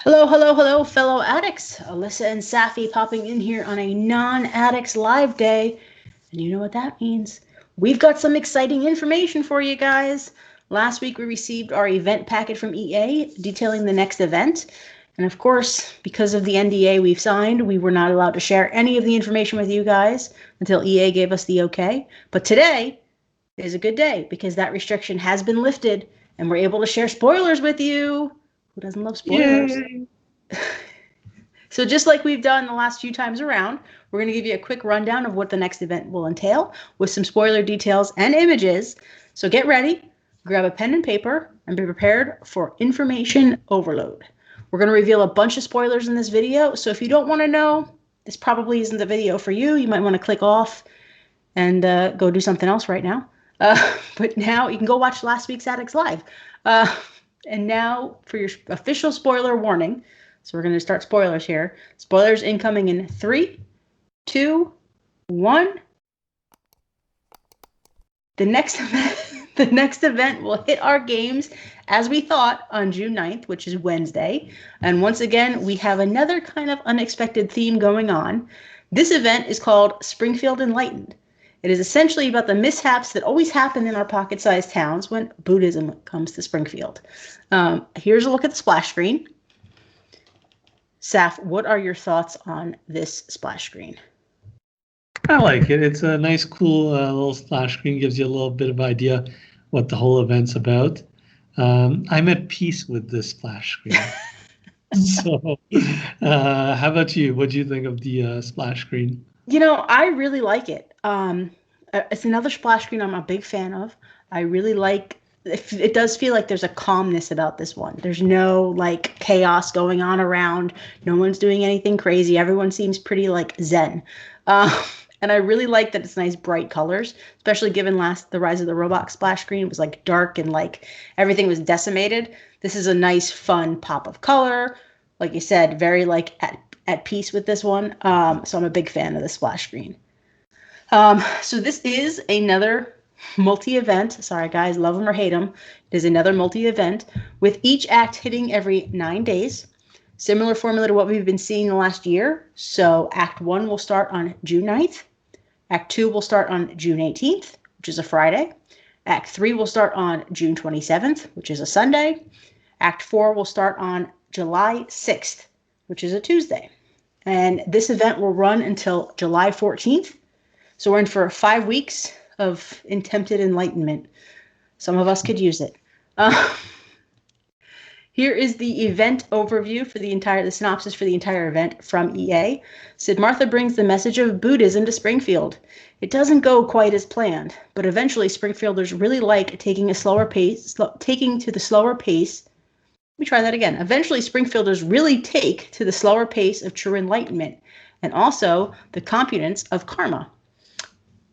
Hello, hello, hello, fellow addicts. Alyssa and Safi popping in here on a non-addicts live day. And you know what that means. We've got some exciting information for you guys. Last week we received our event packet from EA detailing the next event. And of course, because of the NDA we've signed, we were not allowed to share any of the information with you guys until EA gave us the okay. But today is a good day because that restriction has been lifted and we're able to share spoilers with you. Who doesn't love spoilers? Yay! So just like we've done the last few times around, we're going to give you a quick rundown of what the next event will entail with some spoiler details and images. So get ready, grab a pen and paper, and be prepared for information overload. We're going to reveal a bunch of spoilers in this video, so if you don't want to know, this probably isn't the video for you. You might want to click off and go do something else right now. But now you can go watch last week's Addicts Live. And now for your official spoiler warning. So we're going to start spoilers here. Spoilers incoming in 3, 2, 1. The next event will hit our games as we thought on June 9th, which is Wednesday. And once again, we have another kind of unexpected theme going on. This event is called Springfield Enlightened. It is essentially about the mishaps that always happen in our pocket-sized towns when Buddhism comes to Springfield. Here's a look at the splash screen. Saf, what are your thoughts on this splash screen? I like it. It's a nice, cool little splash screen. Gives you a little bit of idea what the whole event's about. I'm at peace with this splash screen. So, how about you? What do you think of the splash screen? You know, I really like it. It's another splash screen I'm a big fan of. I really like it does feel like there's a calmness about this one. There's no like chaos going on around. No one's doing anything crazy. Everyone seems pretty like zen. And I really like that it's nice bright colors, especially given the Rise of the Robot splash screen was like dark and like everything was decimated. This is a nice fun pop of color. Like you said, very like at peace with this one. So I'm a big fan of the splash screen. So this is another multi-event. Sorry, guys, love them or hate them. It is another multi-event with each act hitting every 9 days. Similar formula to what we've been seeing the last year. So Act 1 will start on June 9th. Act 2 will start on June 18th, which is a Friday. Act 3 will start on June 27th, which is a Sunday. Act 4 will start on July 6th, which is a Tuesday. And this event will run until July 14th. So we're in for 5 weeks of attempted enlightenment. Some of us could use it. Here is the event overview for the synopsis for the entire event from EA. Sid Martha brings the message of Buddhism to Springfield. It doesn't go quite as planned, but eventually Springfielders really like taking to the slower pace. Let me try that again. Eventually Springfielders really take to the slower pace of true enlightenment and also the competence of karma.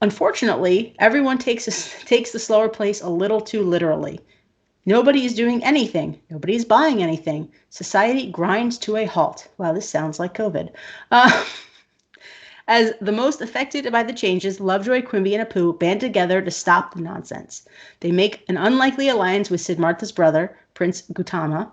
Unfortunately, everyone takes the slower pace a little too literally. Nobody is doing anything. Nobody is buying anything. Society grinds to a halt. Wow, this sounds like COVID. As the most affected by the changes, Lovejoy, Quimby, and Apu band together to stop the nonsense. They make an unlikely alliance with Sid Martha's brother, Prince Gautama,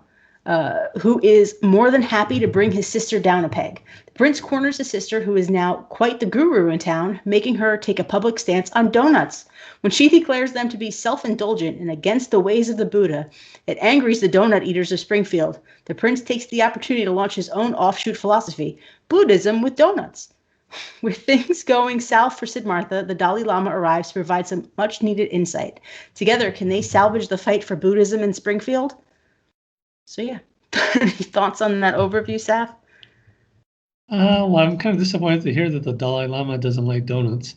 who is more than happy to bring his sister down a peg. The prince corners his sister, who is now quite the guru in town, making her take a public stance on donuts. When she declares them to be self-indulgent and against the ways of the Buddha, it angers the donut eaters of Springfield. The prince takes the opportunity to launch his own offshoot philosophy, Buddhism with donuts. With things going south for Sid Martha, the Dalai Lama arrives to provide some much-needed insight. Together, can they salvage the fight for Buddhism in Springfield? So yeah, any thoughts on that overview, Saf? Well, I'm kind of disappointed to hear that the Dalai Lama doesn't like donuts.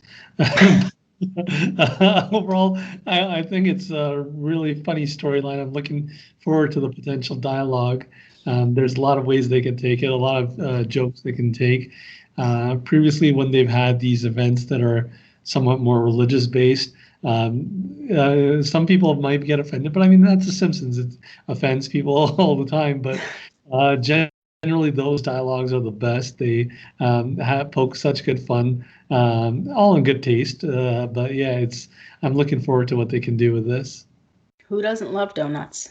Overall, I think it's a really funny storyline. I'm looking forward to the potential dialogue. There's a lot of ways they can take it, a lot of jokes they can take. Previously, when they've had these events that are somewhat more religious based, some people might get offended, but I mean, that's the Simpsons. It offends people all the time, but generally those dialogues are the best. They poke such good fun, all in good taste. But yeah, I'm looking forward to what they can do with this. Who doesn't love donuts?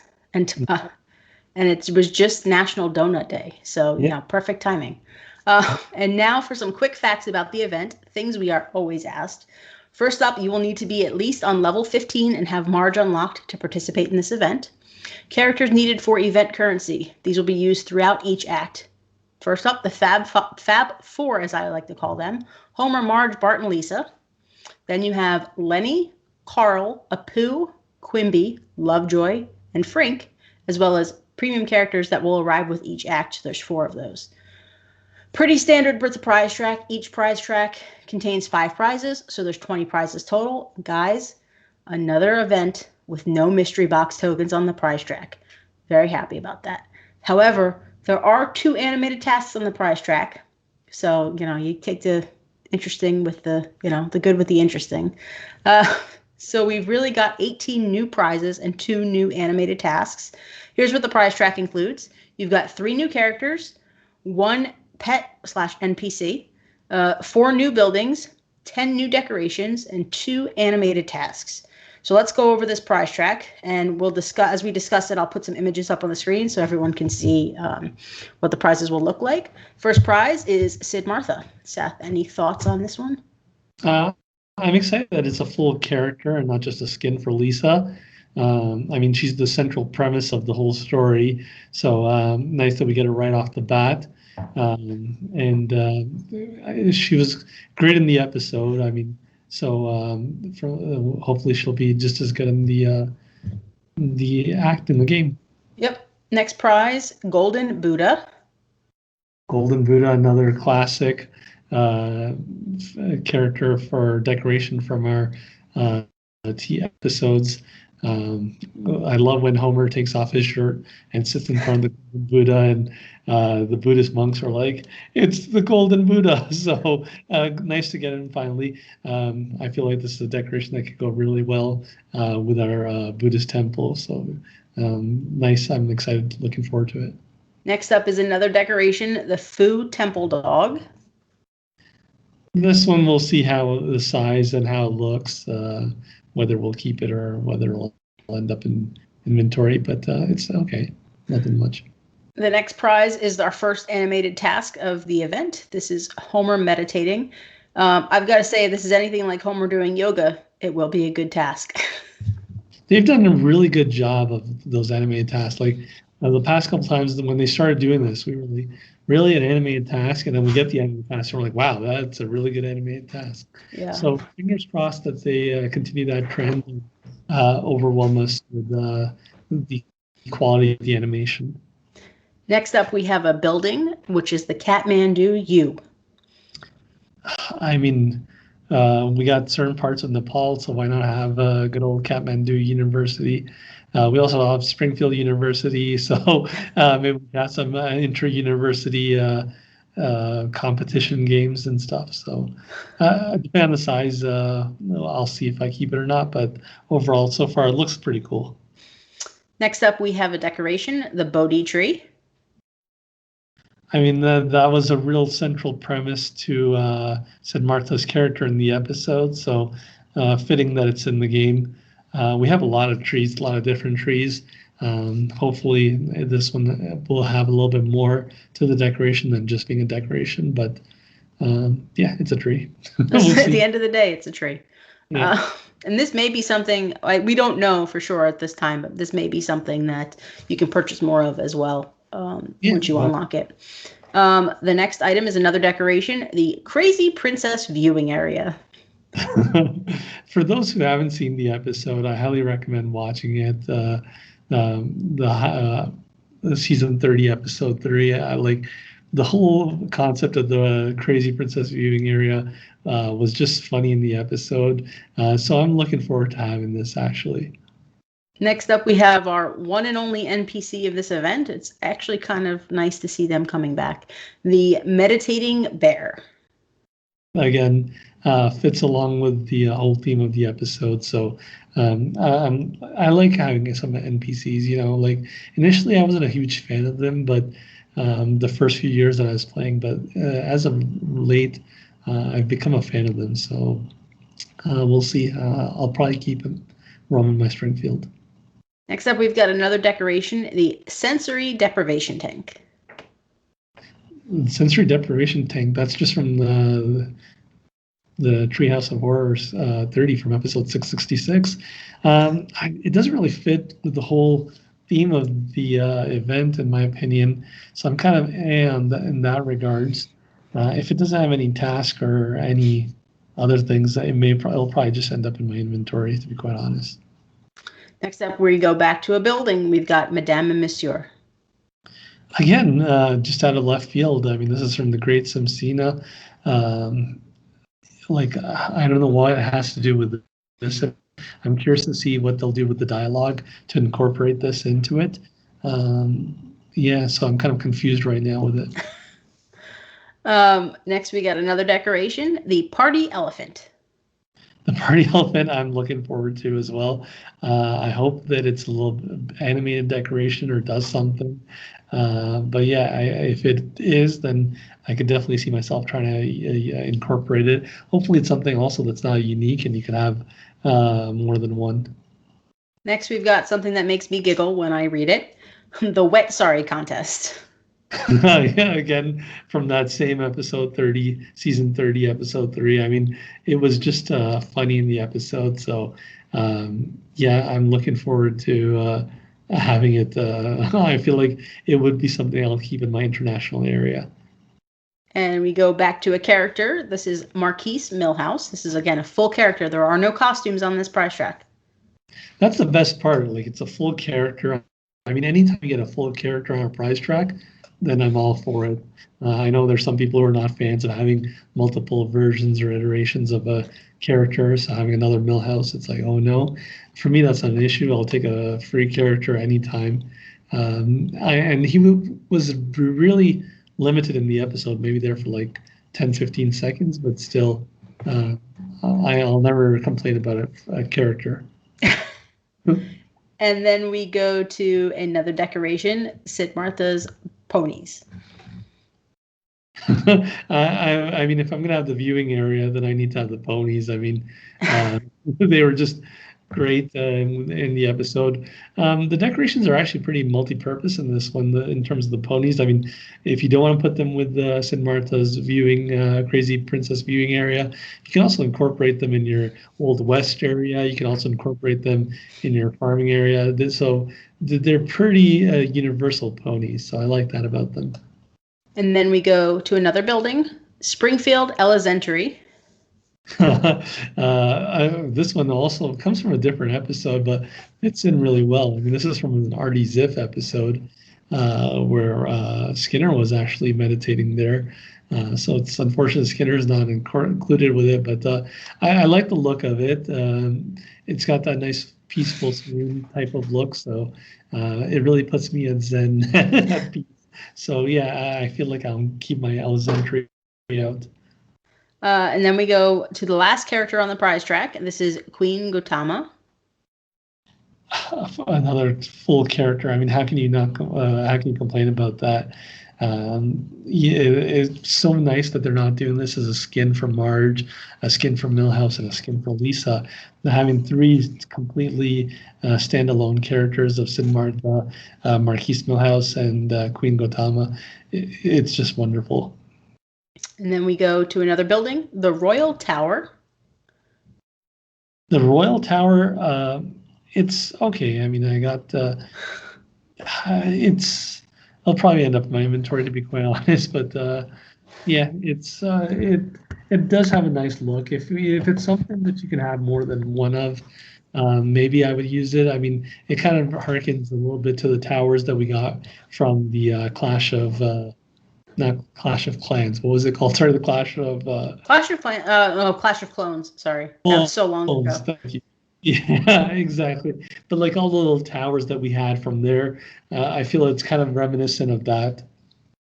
and it was just National Donut Day, so Yeah. perfect timing. And now for some quick facts about the event, things we are always asked. First up, you will need to be at least on level 15 and have Marge unlocked to participate in this event. Characters needed for event currency. These will be used throughout each act. First up, the Fab Four, as I like to call them: Homer, Marge, Bart, and Lisa. Then you have Lenny, Carl, Apu, Quimby, Lovejoy, and Frink, as well as premium characters that will arrive with each act. There's 4 of those. Pretty standard with the prize track. Each prize track contains 5 prizes, so there's 20 prizes total. Guys, another event with no mystery box tokens on the prize track. Very happy about that. However, there are 2 animated tasks on the prize track. So, you take the interesting with the, the good with the interesting. So we've really got 18 new prizes and 2 new animated tasks. Here's what the prize track includes. You've got 3 new characters, 1 pet/NPC, 4 new buildings, 10 new decorations, and 2 animated tasks. So let's go over this prize track, and we'll discuss, as we discuss it, I'll put some images up on the screen so everyone can see what the prizes will look like. First prize is Sid Martha. Seth, any thoughts on this one? I'm excited that it's a full character and not just a skin for Lisa. She's the central premise of the whole story, so nice that we get it right off the bat. She was great in the episode. Hopefully she'll be just as good in the act in the game. Yep. Next prize, Golden Buddha. Golden Buddha, another classic character for decoration from our T episodes. I love when Homer takes off his shirt and sits in front of the Buddha, and the Buddhist monks are like, "It's the Golden Buddha." So nice to get him finally. I feel like this is a decoration that could go really well with our Buddhist temple. So nice. I'm excited, looking forward to it. Next up is another decoration, the Fu Temple Dog. This one we'll see how the size and how it looks, whether we'll keep it or whether it'll end up in inventory, but it's okay. Nothing much. The next prize is our first animated task of the event. This is Homer meditating. I've got to say, if this is anything like Homer doing yoga, it will be a good task. They've done a really good job of those animated tasks. Like the past couple times when they started doing this, we were like, really an animated task, and then we get the animated task, and we're like, wow, that's a really good animated task. Yeah. So fingers crossed that they continue that trend and overwhelm us with the quality of the animation. Next up, we have a building, which is the Kathmandu U. We got certain parts of Nepal, so why not have a good old Kathmandu University? We also have Springfield University, so maybe we got some intra-university competition games and stuff. So depending on the size, I'll see if I keep it or not. But overall, so far, it looks pretty cool. Next up, we have a decoration, the Bodhi tree. That was a real central premise to Sid Martha's character in the episode, so fitting that it's in the game. We have a lot of trees, a lot of different trees. Hopefully this one will have a little bit more to the decoration than just being a decoration, but it's a tree. We'll at the end of the day, it's a tree. Yeah. And this may be something, we don't know for sure at this time, but this may be something that you can purchase more of as well once you unlock it. The next item is another decoration, the Crazy Princess Viewing Area. For those who haven't seen the episode, I highly recommend watching it. The season 30, episode 3, like the whole concept of the Crazy Princess Viewing Area was just funny in the episode. So I'm looking forward to having this actually. Next up, we have our one and only NPC of this event. It's actually kind of nice to see them coming back. The Meditating Bear. Again, fits along with the whole theme of the episode. So I like having some NPCs, like initially I wasn't a huge fan of them, but the first few years that I was playing, but as of late, I've become a fan of them. So we'll see. I'll probably keep them roaming my Springfield. Next up, we've got another decoration, the sensory deprivation tank. Sensory deprivation tank. That's just from the Treehouse of Horrors 30 from episode 666. It doesn't really fit with the whole theme of the event, in my opinion. So I'm kind of in that regards. If it doesn't have any task or any other things, it'll probably just end up in my inventory, to be quite honest. Next up, we go back to a building. We've got Madame and Monsieur. Again, just out of left field. I mean, this is from the Great Simsina. I don't know what it has to do with this. I'm curious to see what they'll do with the dialogue to incorporate this into it. So I'm kind of confused right now with it. Next, we got another decoration, the party elephant. The party elephant I'm looking forward to as well. I hope that it's a little animated decoration or does something. If it is, then I could definitely see myself trying to incorporate it. Hopefully it's something also that's not unique and you can have more than one. Next, we've got something that makes me giggle when I read it, the wet sorry contest. Again, from that same episode 30, season 30, episode 3. I mean, it was just funny in the episode. So, I'm looking forward to having it. I feel like it would be something I'll keep in my international area. And we go back to a character. This is Marquise Milhouse. This is, again, a full character. There are no costumes on this prize track. That's the best part. Like, it's a full character. I mean, anytime you get a full character on a prize track, then I'm all for it. I know there's some people who are not fans of having multiple versions or iterations of a character. So having another Milhouse, it's like, oh no. For me, that's not an issue. I'll take a free character anytime. And he was really limited in the episode, maybe there for like 10, 15 seconds, but still, I'll never complain about a character. And then we go to another decoration, Sid Martha's ponies. I mean, if I'm going to have the viewing area, then I need to have the ponies. I mean, they were just great in the episode. The decorations are actually pretty multi-purpose in this one, in terms of the ponies. I mean, if you don't want to put them with Sid Martha's viewing, Crazy Princess viewing area, you can also incorporate them in your Old West area. You can also incorporate them in your farming area. So they're pretty universal ponies. So I like that about them. And then we go to another building, Springfield Elementary. This one also comes from a different episode, but fits in really well. I mean, this is from an Artie Ziff episode where Skinner was actually meditating there. So it's unfortunate Skinner's not included with it, but I like the look of it. It's got that nice peaceful, serene type of look, so it really puts me at zen at peace. So I feel like I'll keep my Alexandria out. And then we go to the last character on the prize track, and this is Queen Gautama. Another full character. I mean, how can you complain about that? It's so nice that they're not doing this as a skin for Marge, a skin for Milhouse, and a skin for Lisa. They're having three completely standalone characters of Sid Martha, Marquise Milhouse, and Queen Gautama. It's just wonderful. And then we go to another building, the Royal Tower. The Royal Tower, it's okay. I mean, I got I'll probably end up in my inventory, to be quite honest. But it does have a nice look. If it's something that you can have more than one of, maybe I would use it. I mean, it kind of harkens a little bit to the towers that we got from the Clash of Clans. What was it called? Sorry, the Clash of Clash of Clones. Sorry, that was so long ago. Thank you. Yeah, exactly. But like all the little towers that we had from there, I feel it's kind of reminiscent of that.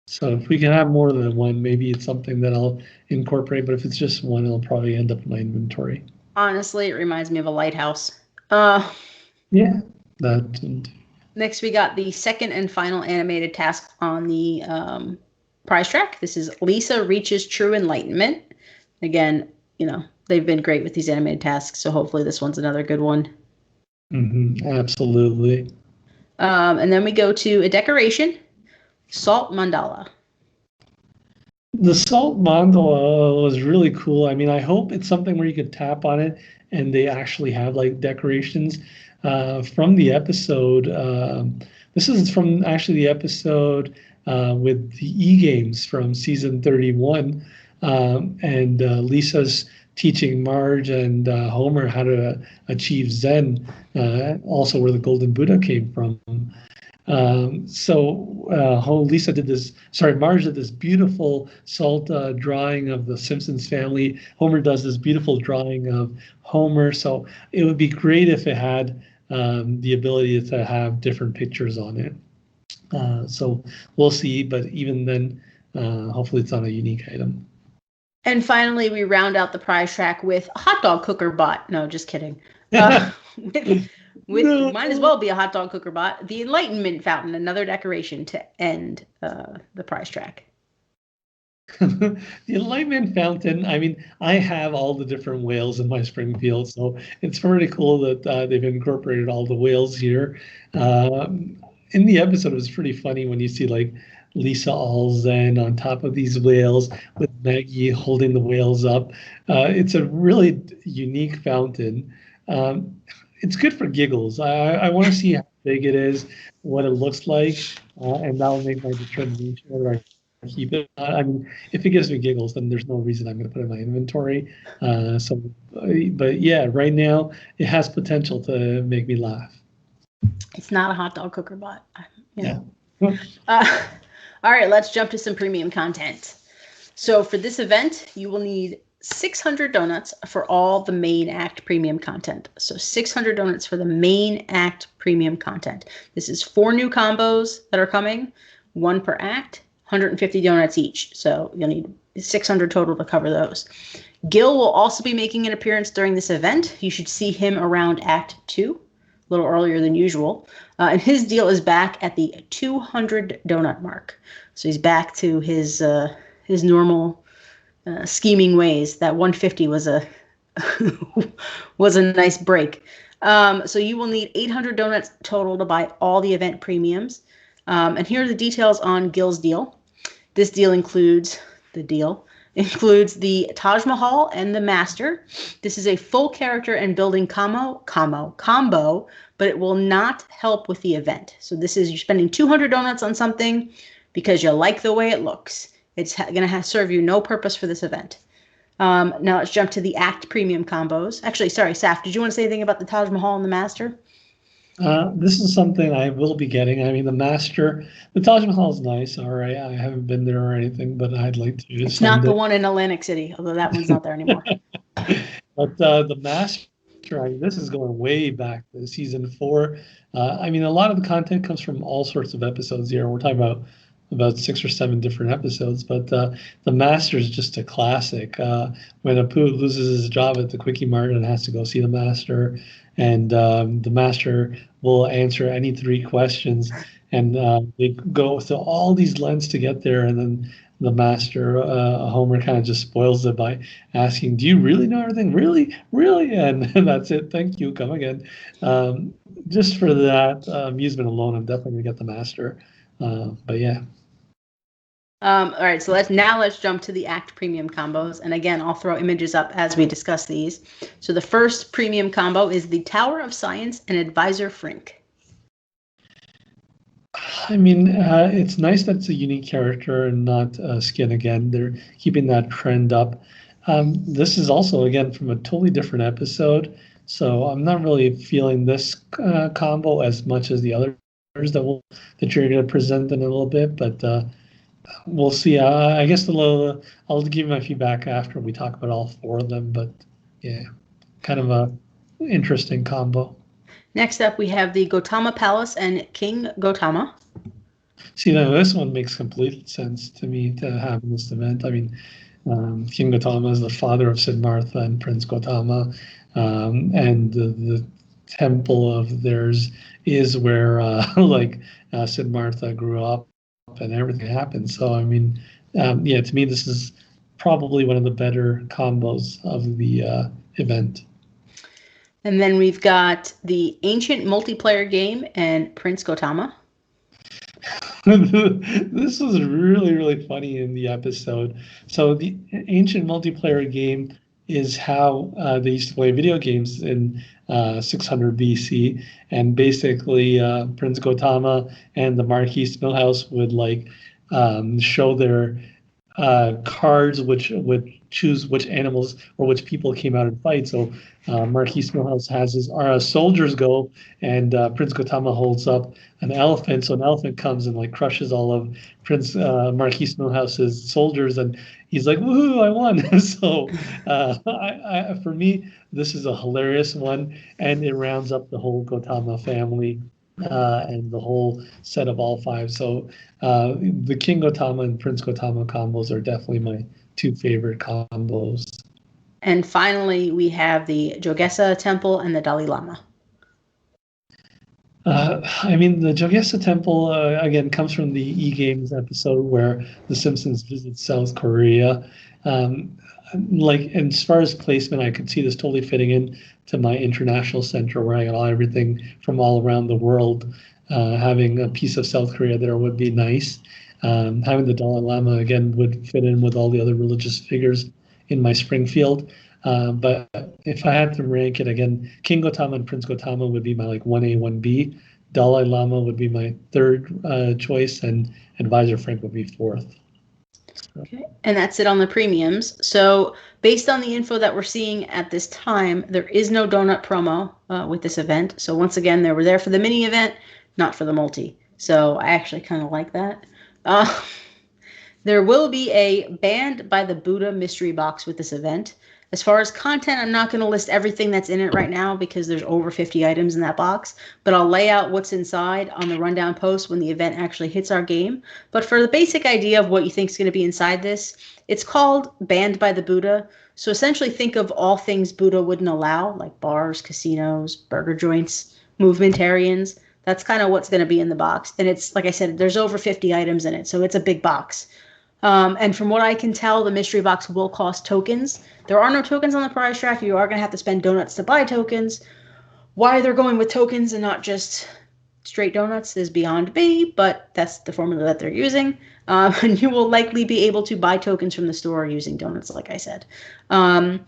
So if we can have more than one, maybe it's something that I'll incorporate. But if it's just one, it'll probably end up in my inventory. Honestly, it reminds me of a lighthouse. Yeah, that. Next, we got the second and final animated task on the prize track. This is Lisa Reaches True Enlightenment. Again, they've been great with these animated tasks, so hopefully this one's another good one. Absolutely. And then we go to a decoration, salt mandala. The salt mandala was really cool. I mean, I hope it's something where you could tap on it and they actually have like decorations from the episode. This is from actually the episode with the E-Games from season 31. And Lisa's teaching Marge and Homer how to achieve Zen, also where the Golden Buddha came from. Lisa did this, sorry, Marge did this beautiful salt drawing of the Simpsons family. Homer does this beautiful drawing of Homer. So it would be great if it had the ability to have different pictures on it. So we'll see, but even then, hopefully it's not a unique item. And finally, we round out the prize track with a hot dog cooker bot. No, just kidding. No. Might as well be a hot dog cooker bot. The Enlightenment Fountain, another decoration to end the prize track. The Enlightenment Fountain, I mean, I have all the different whales in my Springfield, so it's pretty cool that they've incorporated all the whales here. In the episode, it was pretty funny when you see like Lisa all zen on top of these whales with Maggie holding the whales up. It's a really unique fountain. It's good for giggles. I want to see how big it is, what it looks like, and that will make my determination whether I keep it. I mean, if it gives me giggles, then there's no reason I'm going to put it in my inventory. But yeah, right now it has potential to make me laugh. It's not a hot dog cooker bot. Yeah. All right, let's jump to some premium content. So for this event, you will need 600 donuts for all the main act premium content. So 600 donuts for the main act premium content. This is 4 new combos that are coming, 1 per act, 150 donuts each. So you'll need 600 total to cover those. Gil will also be making an appearance during this event. You should see him around Act 2, a little earlier than usual. And his deal is back at the 200 donut mark. So he's back to his normal scheming ways. That 150 was a was a nice break. So you will need 800 donuts total to buy all the event premiums. And here are the details on Gil's deal. This deal includes the Taj Mahal and the Master. This is a full character and building combo, but it will not help with the event. So this is you're spending 200 donuts on something because you like the way it looks. It's going to serve you no purpose for this event. Now let's jump to the Act Premium combos. Actually, sorry, Saf, did you want to say anything about the Taj Mahal and the Master? This is something I will be getting. I mean, the Taj Mahal is nice. All right, I haven't been there or anything, but I'd like to. It's not the one in Atlantic City, although that one's not there anymore. But the Master, I mean, this is going way back to season 4. I mean, a lot of the content comes from all sorts of episodes here. We're talking about 6 or 7 different episodes, but the Master is just a classic. When Apu loses his job at the Quickie Mart and has to go see the Master, and the Master will answer any 3 questions, and they go through all these lengths to get there, and then the Master, Homer, kind of just spoils it by asking, "Do you really know everything? Really? And that's it. Thank you. Come again." Just for that amusement alone, I'm definitely going to get the Master. But yeah. All right, so let's jump to the Act Premium combos. And again, I'll throw images up as we discuss these. So the first premium combo is the Tower of Science and Advisor Frink. I mean, it's nice that it's a unique character and not Skin again. They're keeping that trend up. This is also, again, from a totally different episode. So I'm not really feeling this combo as much as the others that you're going to present in a little bit. But we'll see. I guess I'll give you my feedback after we talk about all 4 of them. But yeah, kind of a interesting combo. Next up, we have the Gautama Palace and King Gautama. See, now this one makes complete sense to me to have in this event. I mean, King Gautama is the father of Siddhartha and Prince Gautama, and the temple of theirs is where Siddhartha grew up and everything happened. So, I mean, yeah, to me, this is probably one of the better combos of the event. And then we've got the ancient multiplayer game and Prince Gautama. This was really, really funny in the episode. So the ancient multiplayer game is how they used to play video games in 600 BC, and basically Prince Gautama and the Marquis Millhouse would like show their cards, which would choose which animals or which people came out and fight. So Marquis Millhouse has his soldiers go, and Prince Gautama holds up an elephant. So an elephant comes and like crushes all of Prince Marquis Millhouse's soldiers, and he's like, "Woohoo! I won!" So for me, this is a hilarious one, and it rounds up the whole Gautama family. And the whole set of all five. So the King Gautama and Prince Gautama combos are definitely my two favorite combos. And finally, we have the Jogesa Temple and the Dalai Lama. I mean, the Jogesa Temple, again, comes from the E-Games episode where the Simpsons visit South Korea. Like, and as far as placement, I could see this totally fitting in to my international center where I got everything from all around the world. Having a piece of South Korea there would be nice. Having the Dalai Lama, again, would fit in with all the other religious figures in my Springfield. But if I had to rank it, again, King Gautama and Prince Gautama would be my like 1A, 1B. Dalai Lama would be my third choice, and Advisor Frank would be fourth. Okay, and that's it on the premiums. So based on the info that we're seeing at this time, there is no donut promo with this event. So once again, they were there for the mini event, not for the multi. So I actually kind of like that. There will be a Banned by the Buddha mystery box with this event. As far as content, I'm not going to list everything that's in it right now because there's over 50 items in that box, but I'll lay out what's inside on the rundown post when the event actually hits our game. But for the basic idea of what you think is going to be inside this, it's called Banned by the Buddha. So essentially think of all things Buddha wouldn't allow, like bars, casinos, burger joints, movementarians. That's kind of what's going to be in the box. And it's, like I said, there's over 50 items in it, so it's a big box. And from what I can tell, the mystery box will cost tokens. There are no tokens on the prize track. You are going to have to spend donuts to buy tokens. Why they're going with tokens and not just straight donuts is beyond me, but that's the formula that they're using. And you will likely be able to buy tokens from the store using donuts, like I said. And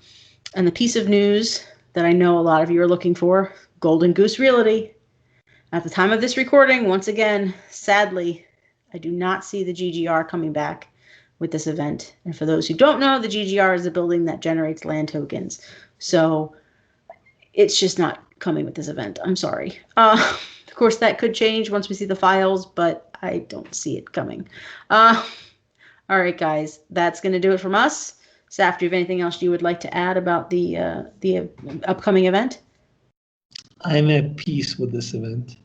the piece of news that I know a lot of you are looking for, Golden Goose Realty. At the time of this recording, once again, sadly, I do not see the GGR coming back with this event. And for those who don't know, the GGR is a building that generates land tokens. So it's just not coming with this event. I'm sorry. Of course, that could change once we see the files, but I don't see it coming. All right, guys, that's going to do it from us. Saf, do you have anything else you would like to add about the upcoming event? I'm at peace with this event.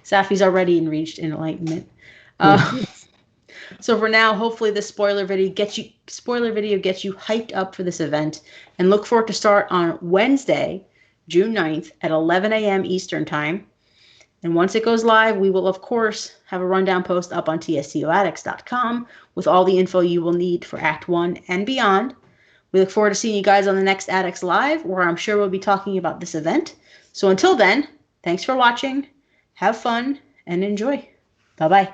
Safi's already reached enlightenment. So for now, hopefully the spoiler video gets you hyped up for this event, and look for it to start on Wednesday, June 9th at 11 a.m. Eastern Time. And once it goes live, we will, of course, have a rundown post up on TSTOaddicts.com with all the info you will need for Act 1 and beyond. We look forward to seeing you guys on the next Addicts Live, where I'm sure we'll be talking about this event. So until then, thanks for watching, have fun, and enjoy. Bye-bye.